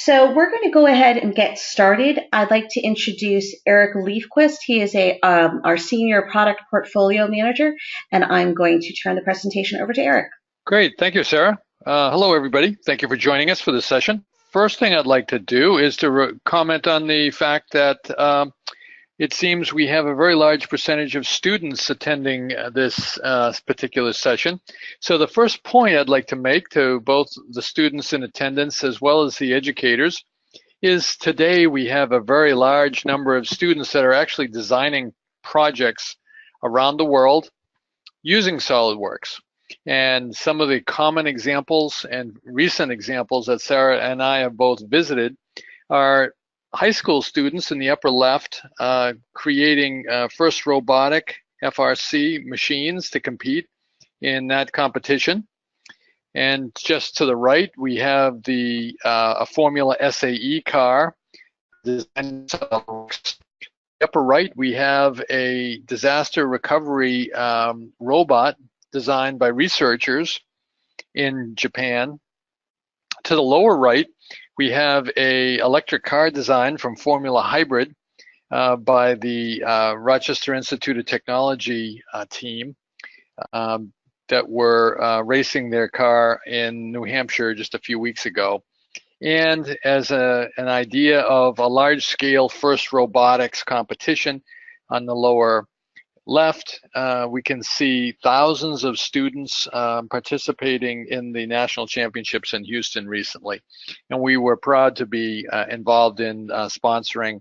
So we're going to go ahead and get started. I'd like to introduce Eric Leafquist. He is our Senior Product Portfolio Manager, and I'm going to turn the presentation over to Eric. Great, thank you, Sarah. Hello, everybody. Thank you for joining us for this session. First thing I'd like to do is to comment on the fact that it seems we have a very large percentage of students attending this particular session. So the first point I'd like to make to both the students in attendance as well as the educators is today we have a very large number of students that are actually designing projects around the world using SOLIDWORKS. And some of the common examples and recent examples that Sarah and I have both visited are high school students in the upper left creating first robotic FRC machines to compete in that competition. And just to the right, we have a Formula SAE car designed SOLIDWORKS. The upper right, we have a disaster recovery robot designed by researchers in Japan. To the lower right, we have a electric car design from Formula Hybrid by the Rochester Institute of Technology team that were racing their car in New Hampshire just a few weeks ago. And as an idea of a large-scale FIRST robotics competition on the lower left, we can see thousands of students participating in the national championships in Houston recently. And we were proud to be involved in sponsoring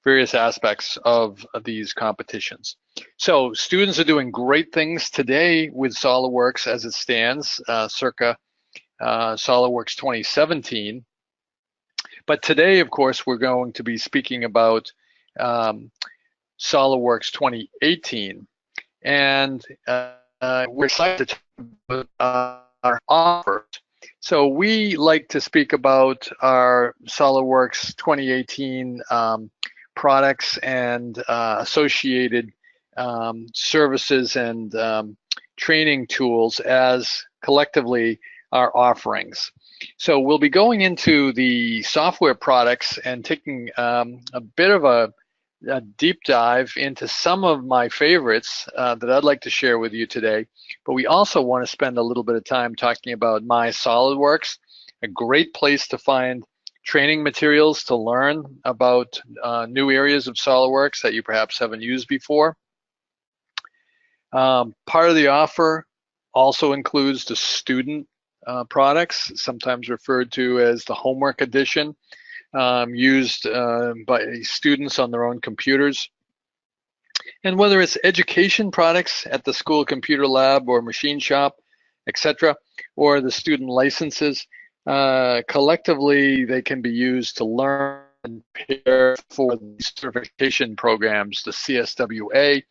various aspects of these competitions. So students are doing great things today with SOLIDWORKS as it stands, circa SOLIDWORKS 2017. But today, of course, we're going to be speaking about SOLIDWORKS 2018, and we're excited to talk about our offers. So we like to speak about our SOLIDWORKS 2018 products and associated services and training tools as collectively our offerings. So we'll be going into the software products and taking a bit of a deep dive into some of my favorites that I'd like to share with you today. But we also want to spend a little bit of time talking about MySolidWorks, a great place to find training materials to learn about new areas of SOLIDWORKS that you perhaps haven't used before. Part of the offer also includes the student products, sometimes referred to as the homework edition, used by students on their own computers. And whether it's education products at the school computer lab or machine shop, etc., or the student licenses, collectively they can be used to learn and prepare for the certification programs, the CSWA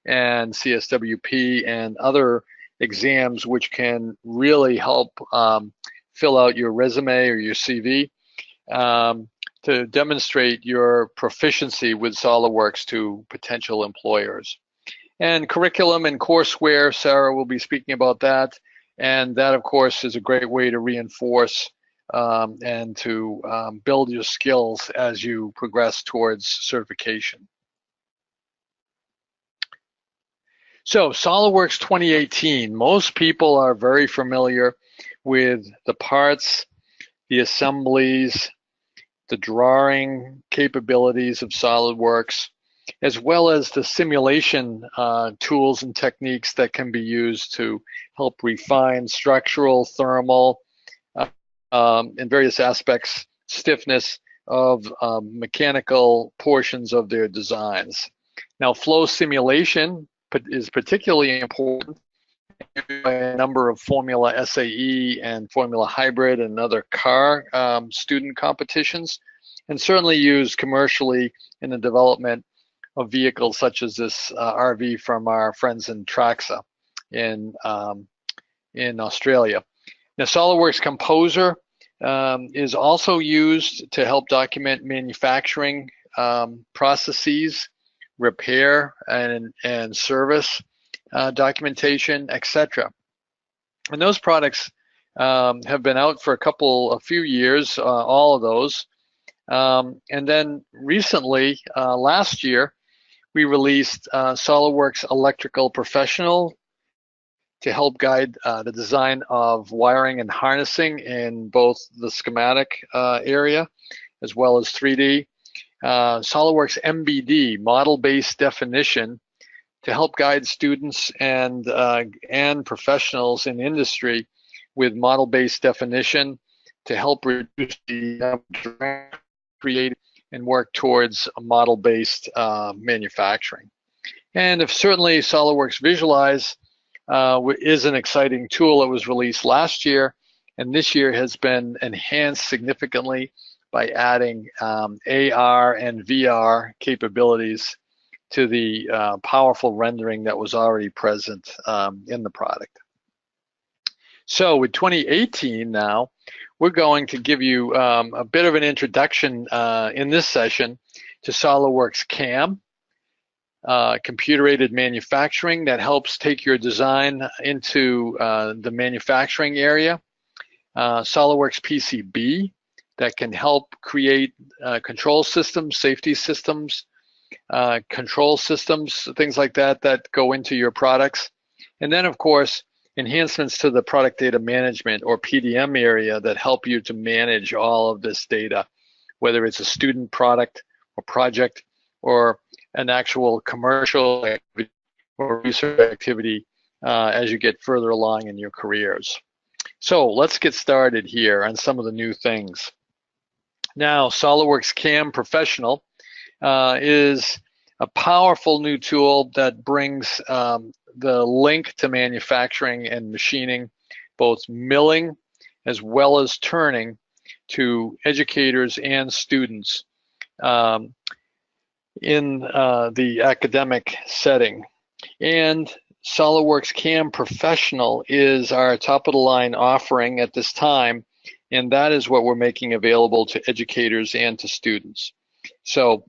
and CSWP and other exams, which can really help fill out your resume or your CV to demonstrate your proficiency with SOLIDWORKS to potential employers. And curriculum and courseware, Sarah will be speaking about that. And that, of course, is a great way to reinforce and to build your skills as you progress towards certification. So SOLIDWORKS 2018, most people are very familiar with the parts, the assemblies, the drawing capabilities of SOLIDWORKS, as well as the simulation tools and techniques that can be used to help refine structural, thermal, and various aspects, stiffness of mechanical portions of their designs. Now, flow simulation is particularly important by a number of Formula SAE and Formula Hybrid and other car student competitions, and certainly used commercially in the development of vehicles such as this RV from our friends in Traxa in Australia. Now, SOLIDWORKS Composer is also used to help document manufacturing processes, repair and service documentation, etc. And those products have been out for a few years, all of those, And then recently, last year, we released SOLIDWORKS Electrical Professional to help guide the design of wiring and harnessing in both the schematic area as well as 3D. SOLIDWORKS MBD, Model-Based Definition, to help guide students and professionals in industry with model-based definition to help reduce the create and work towards a model-based manufacturing. And if certainly SOLIDWORKS Visualize is an exciting tool. It was released last year, and this year has been enhanced significantly by adding AR and VR capabilities to the powerful rendering that was already present in the product. So with 2018 now, we're going to give you a bit of an introduction in this session to SOLIDWORKS CAM, computer-aided manufacturing that helps take your design into the manufacturing area. SOLIDWORKS PCB that can help create control systems, safety systems, control systems, things like that that go into your products. And then, of course, enhancements to the product data management or PDM area that help you to manage all of this data, whether it's a student product or project or an actual commercial activity or research activity as you get further along in your careers. So let's get started here on some of the new things. Now, SOLIDWORKS CAM Professional is a powerful new tool that brings the link to manufacturing and machining, both milling as well as turning, to educators and students in the academic setting. And SOLIDWORKS CAM Professional is our top-of-the-line offering at this time, and that is what we're making available to educators and to students. So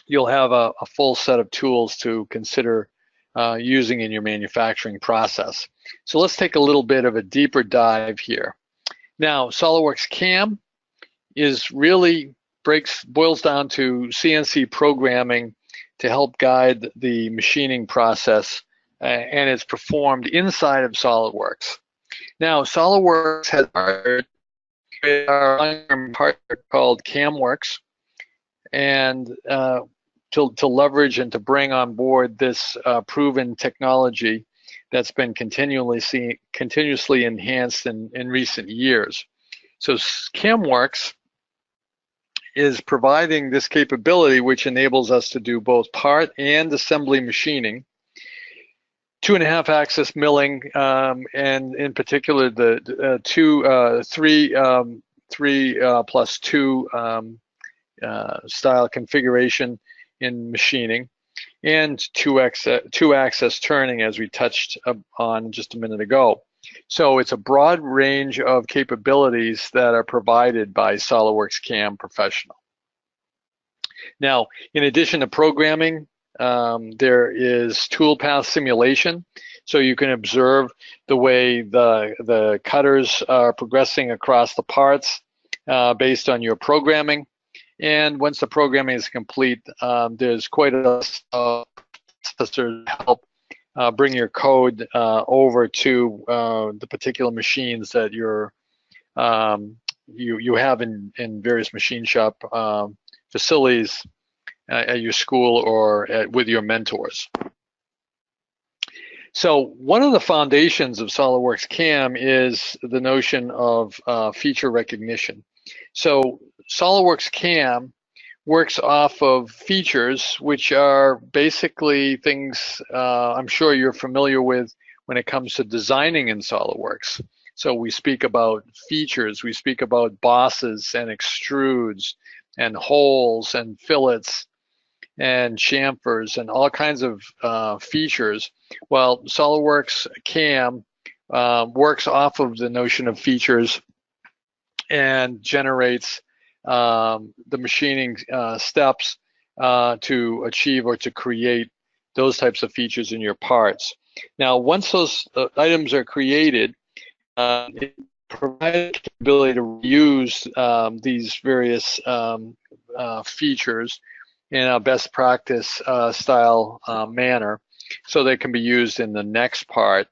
you'll have a full set of tools to consider using in your manufacturing process. So let's take a little bit of a deeper dive here. Now, SOLIDWORKS CAM is really boils down to CNC programming to help guide the machining process, and it's performed inside of SOLIDWORKS. Now, SOLIDWORKS has our long-term partner called CAMWorks, and to leverage and to bring on board this proven technology that's been continuously enhanced in recent years. So CAMWorks is providing this capability, which enables us to do both part and assembly machining, 2.5 axis milling, and in particular the 3+2 style configuration in machining, and 2-axis turning, as we touched on just a minute ago. So it's a broad range of capabilities that are provided by SOLIDWORKS CAM Professional. Now, in addition to programming, there is toolpath simulation, so you can observe the way the cutters are progressing across the parts based on your programming. And once the programming is complete, there's quite a processor to help bring your code over to the particular machines that you have in various machine shop facilities at your school or with your mentors. So one of the foundations of SOLIDWORKS CAM is the notion of feature recognition. So SOLIDWORKS CAM works off of features, which are basically things I'm sure you're familiar with when it comes to designing in SOLIDWORKS. So we speak about features, we speak about bosses and extrudes and holes and fillets and chamfers and all kinds of features. Well, SOLIDWORKS CAM works off of the notion of features and generates the machining steps to achieve or to create those types of features in your parts. Now, once those items are created, provide the ability to use these various features in a best practice style manner, so they can be used in the next part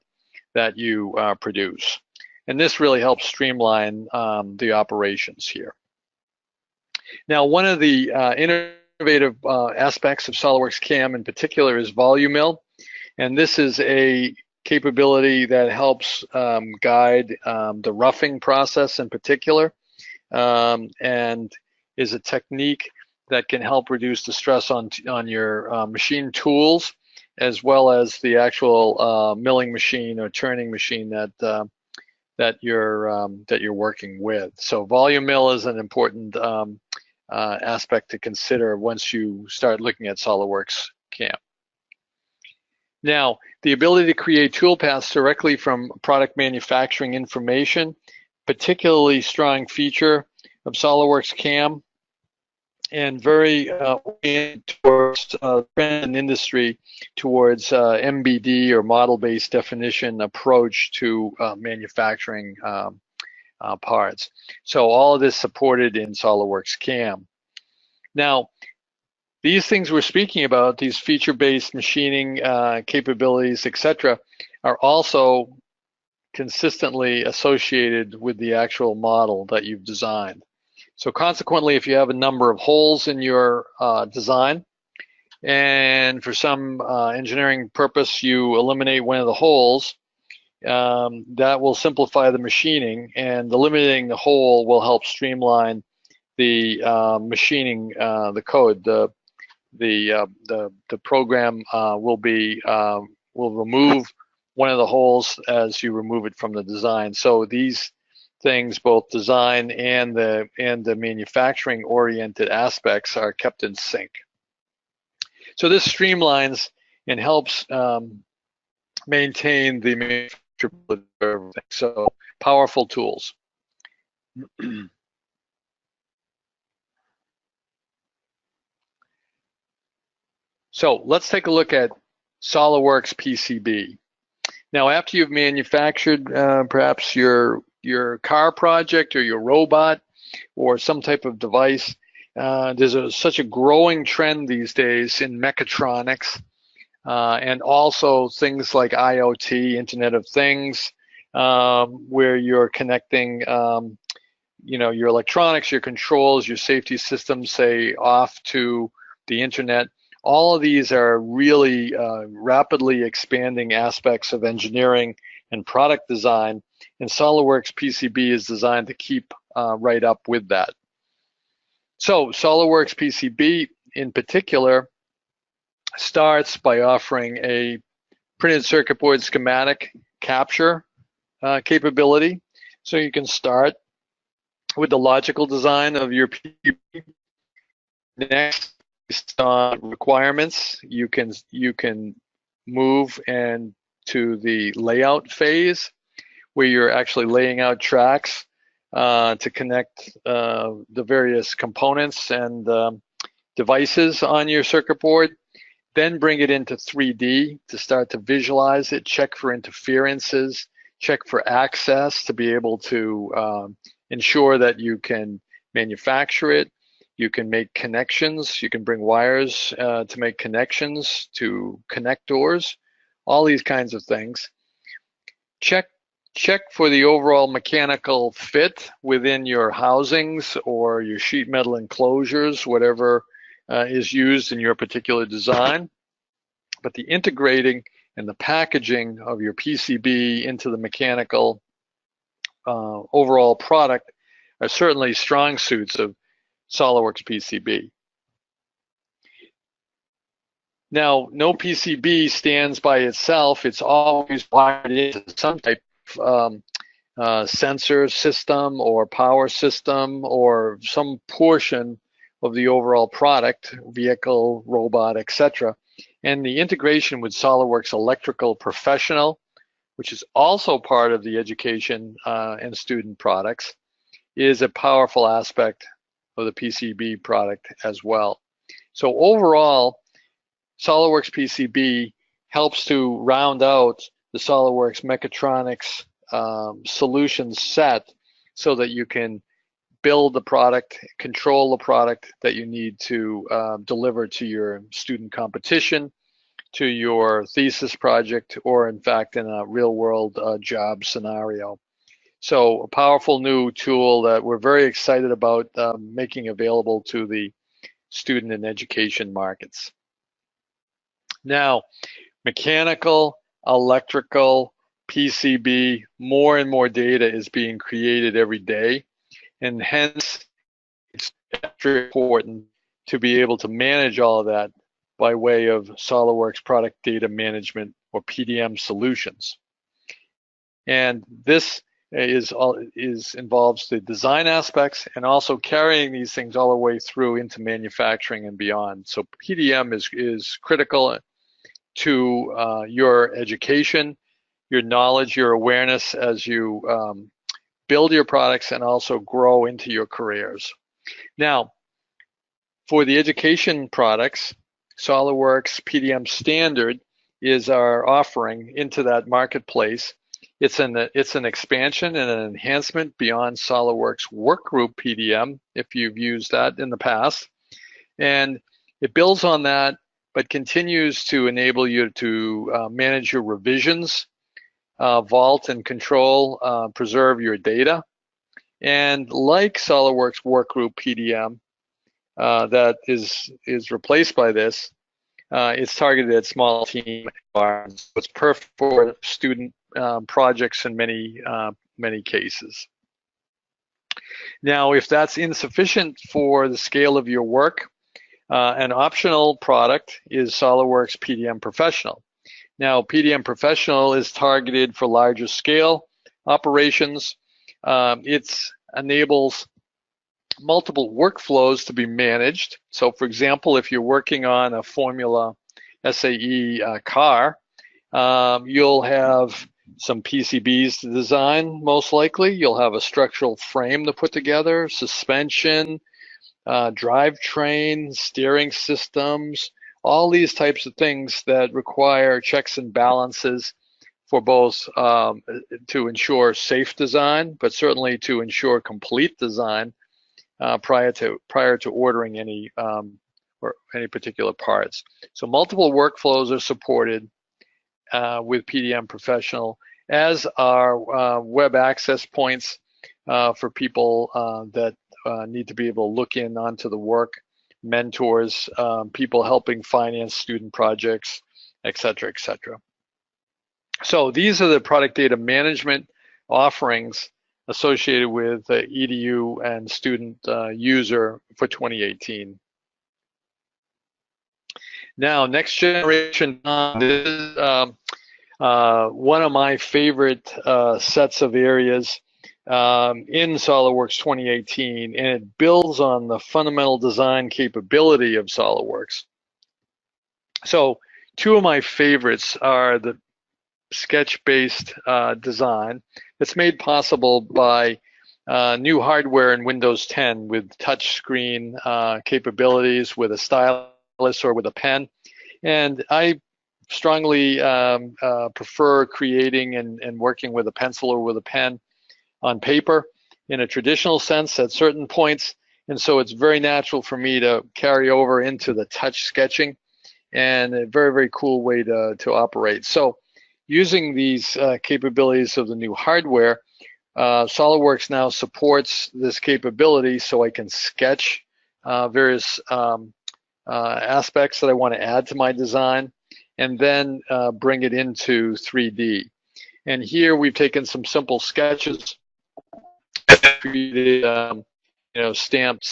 that you produce. And this really helps streamline the operations here. Now, one of the innovative aspects of SOLIDWORKS CAM in particular is volume mill, and this is a capability that helps guide the roughing process in particular, and is a technique that can help reduce the stress on your machine tools, as well as the actual milling machine or turning machine that you're working with. So volume mill is an important aspect to consider once you start looking at SOLIDWORKS CAM. Now, the ability to create toolpaths directly from product manufacturing information, particularly strong feature of SOLIDWORKS CAM, and very oriented towards trend in industry towards MBD or model-based definition approach to manufacturing parts. So all of this supported in SOLIDWORKS CAM. Now, these things we're speaking about, these feature-based machining capabilities, etc., are also consistently associated with the actual model that you've designed. So consequently, if you have a number of holes in your design, and for some engineering purpose you eliminate one of the holes, that will simplify the machining, and eliminating the hole will help streamline the machining, the code. The program will remove one of the holes as you remove it from the design. So these things, both design and the manufacturing oriented aspects, are kept in sync. So this streamlines and helps maintain the manufacturability of everything. So powerful tools. So let's take a look at SOLIDWORKS PCB. Now, after you've manufactured perhaps your car project or your robot or some type of device, there's such a growing trend these days in mechatronics, and also things like IoT, Internet of Things, where you're connecting your electronics, your controls, your safety systems, say, off to the internet. All of these are really rapidly expanding aspects of engineering and product design, and SOLIDWORKS PCB is designed to keep right up with that. So SOLIDWORKS PCB in particular starts by offering a printed circuit board schematic capture capability. So you can start with the logical design of your PCB. Next, based on requirements, you can move and to the layout phase, where you're actually laying out tracks to connect the various components and devices on your circuit board. Then bring it into 3D to start to visualize it, check for interferences, check for access to be able to ensure that you can manufacture it. You can make connections. You can bring wires to make connections to connectors, all these kinds of things. Check for the overall mechanical fit within your housings or your sheet metal enclosures, whatever is used in your particular design. But the integrating and the packaging of your PCB into the mechanical overall product are certainly strong suits of SOLIDWORKS PCB. Now, no PCB stands by itself. It's always wired into some type of sensor system or power system or some portion of the overall product, vehicle, robot, etc. And the integration with SOLIDWORKS Electrical Professional, which is also part of the education and student products, is a powerful aspect of the PCB product as well. So overall, SOLIDWORKS PCB helps to round out the SOLIDWORKS mechatronics solution set so that you can build the product, control the product that you need to deliver to your student competition, to your thesis project, or in fact in a real world job scenario. So a powerful new tool that we're very excited about making available to the student and education markets. Now, mechanical, electrical, PCB, more and more data is being created every day, and hence it's extra important to be able to manage all of that by way of SOLIDWORKS Product Data Management, or PDM solutions. And this involves the design aspects and also carrying these things all the way through into manufacturing and beyond. So PDM is critical to your education, your knowledge, your awareness as you build your products and also grow into your careers. Now, for the education products, SOLIDWORKS PDM Standard is our offering into that marketplace. It's an expansion and an enhancement beyond SOLIDWORKS Workgroup PDM, if you've used that in the past. And it builds on that, but continues to enable you to manage your revisions, vault and control, preserve your data. And like SOLIDWORKS Workgroup PDM, that is replaced by this, it's targeted at small team environments. It's perfect for student projects in many cases. Now, if that's insufficient for the scale of your work, an optional product is SOLIDWORKS PDM Professional. Now, PDM Professional is targeted for larger scale operations. It enables multiple workflows to be managed. So, for example, if you're working on a Formula SAE car, you'll have some PCBs to design, most likely. You'll have a structural frame to put together, suspension, drivetrain, steering systems, all these types of things that require checks and balances for both to ensure safe design, but certainly to ensure complete design prior to ordering any particular parts. So multiple workflows are supported with PDM Professional, as are web access points for people that need to be able to look in onto the work, mentors, people helping finance student projects, et cetera, et cetera. So these are the product data management offerings associated with EDU and student user for 2018. Now, next generation, this is one of my favorite sets of areas in SOLIDWORKS 2018, and it builds on the fundamental design capability of SOLIDWORKS. So two of my favorites are the sketch-based design that's made possible by new hardware in Windows 10 with touchscreen capabilities, with a stylus or with a pen. And I strongly prefer creating and working with a pencil or with a pen on paper in a traditional sense at certain points. And so it's very natural for me to carry over into the touch sketching, and a very, very cool way to operate. So using these capabilities of the new hardware, SOLIDWORKS now supports this capability, so I can sketch various aspects that I want to add to my design, and then bring it into 3D. And here we've taken some simple sketches, created stamped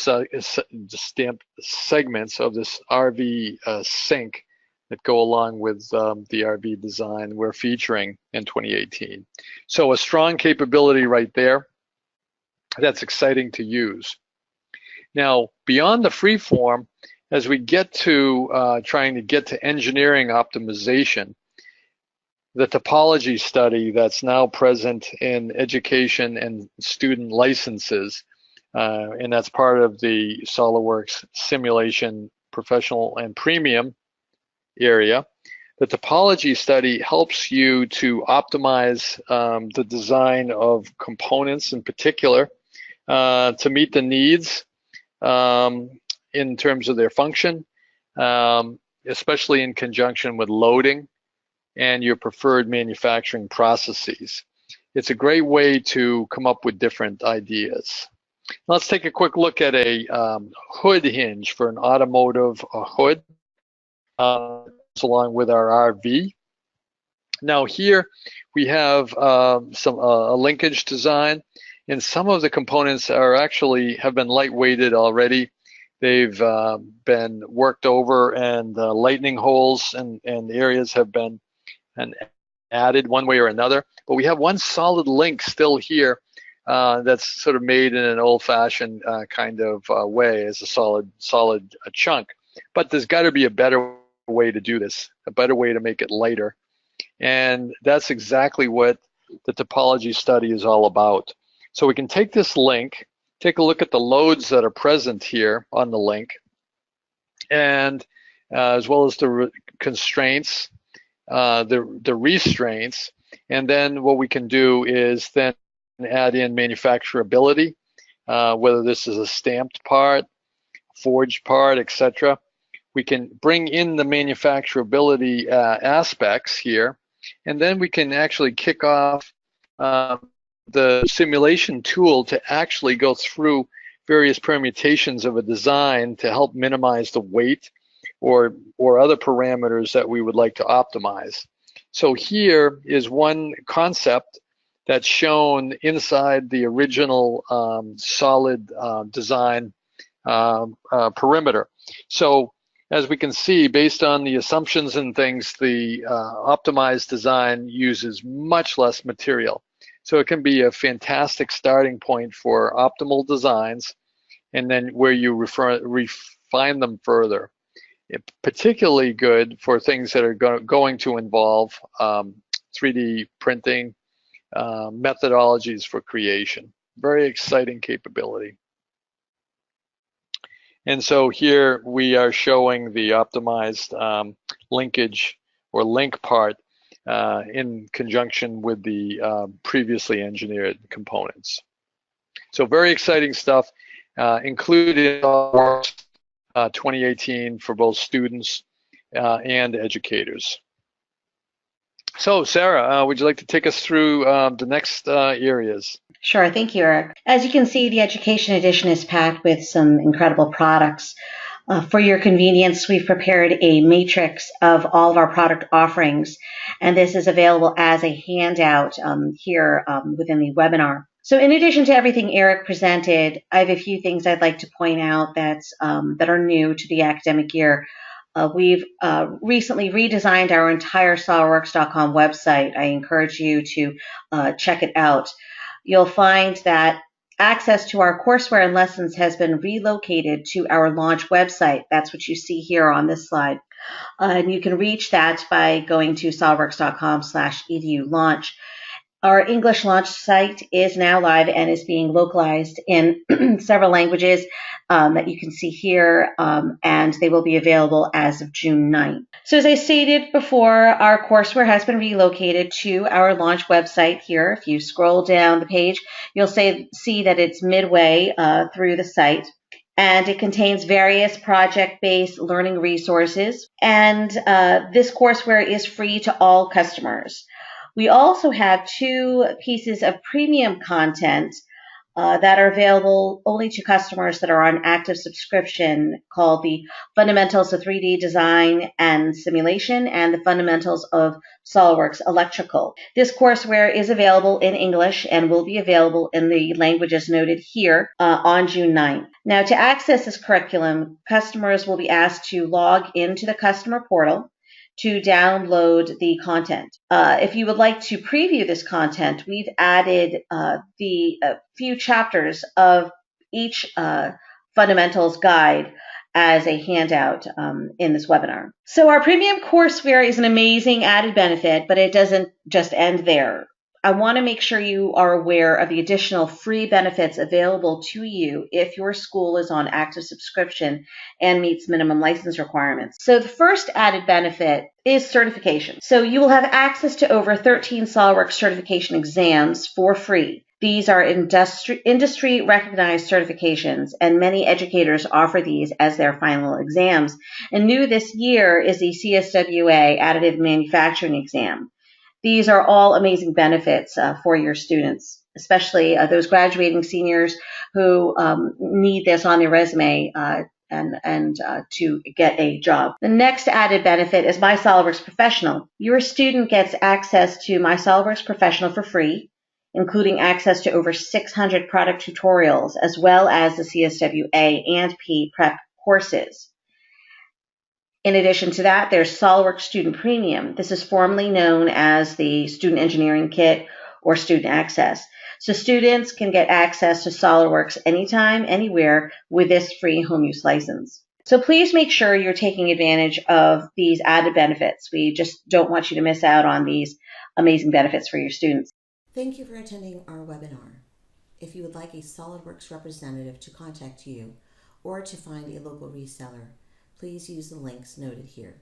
segments of this RV sync that go along with the RV design we're featuring in 2018. So a strong capability right there that's exciting to use. Now, beyond the free form, as we get to trying to get to engineering optimization, the topology study that's now present in education and student licenses, and that's part of the SOLIDWORKS Simulation Professional and Premium area, The topology study helps you to optimize the design of components in particular to meet the needs in terms of their function, especially in conjunction with loading and your preferred manufacturing processes. It's a great way to come up with different ideas. Let's take a quick look at a hood hinge for an automotive hood along with our RV. Now here we have a linkage design, and some of the components are actually have been lightweighted already. They've been worked over, and lightning holes and areas have been added one way or another. But we have one solid link still here that's sort of made in an old-fashioned kind of way as a solid chunk. But there's got to be a better way to do this, a better way to make it lighter. And that's exactly what the topology study is all about. So we can take this link, take a look at the loads that are present here on the link, and as well as the constraints, the restraints, and then what we can do is then add in manufacturability, whether this is a stamped part, forged part, etc. We can bring in the manufacturability aspects here, and then we can actually kick off the simulation tool to actually go through various permutations of a design to help minimize the weight or other parameters that we would like to optimize. So here is one concept that's shown inside the original solid design perimeter. So as we can see, based on the assumptions and things, the optimized design uses much less material. So it can be a fantastic starting point for optimal designs, and then where you refine them further. Particularly good for things that are going to involve 3D printing methodologies for creation. Very exciting capability. And so here we are showing the optimized linkage or link part in conjunction with the previously engineered components. So very exciting stuff, included in SOLIDWORKS 2018 for both students and educators. So Sarah, would you like to take us through the next areas? Sure, thank you, Eric. As you can see, the Education Edition is packed with some incredible products. For your convenience, we've prepared a matrix of all of our product offerings, and this is available as a handout here within the webinar. So in addition to everything Eric presented, I have a few things I'd like to point out that are new to the academic year. We've recently redesigned our entire SOLIDWORKS.com website. I encourage you to check it out. You'll find that access to our courseware and lessons has been relocated to our launch website. That's what you see here on this slide. And you can reach that by going to solidworks.com/edu-launch. Our English launch site is now live and is being localized in several languages that you can see here, and they will be available as of June 9th. So as I stated before, our courseware has been relocated to our launch website here. If you scroll down the page, you'll see that it's midway through the site. And it contains various project-based learning resources. And this courseware is free to all customers. We also have 2 pieces of premium content that are available only to customers that are on active subscription, called the Fundamentals of 3D Design and Simulation and the Fundamentals of SOLIDWORKS Electrical. This courseware is available in English and will be available in the languages noted here on June 9th. Now, to access this curriculum, customers will be asked to log into the customer portal to download the content. If you would like to preview this content, we've added the few chapters of each fundamentals guide as a handout in this webinar. So our premium courseware is an amazing added benefit, but it doesn't just end there. I want to make sure you are aware of the additional free benefits available to you if your school is on active subscription and meets minimum license requirements. So the first added benefit is certification. So you will have access to over 13 SOLIDWORKS certification exams for free. These are industry recognized certifications, and many educators offer these as their final exams. And new this year is the CSWA Additive Manufacturing Exam. These are all amazing benefits for your students, especially those graduating seniors who need this on their resume and to get a job. The next added benefit is MySolidWorks Professional. Your student gets access to MySolidWorks Professional for free, including access to over 600 product tutorials, as well as the CSWA and P prep courses. In addition to that, there's SOLIDWORKS Student Premium. This is formerly known as the Student Engineering Kit or Student Access. So students can get access to SOLIDWORKS anytime, anywhere with this free home use license. So please make sure you're taking advantage of these added benefits. We just don't want you to miss out on these amazing benefits for your students. Thank you for attending our webinar. If you would like a SOLIDWORKS representative to contact you or to find a local reseller, please use the links noted here.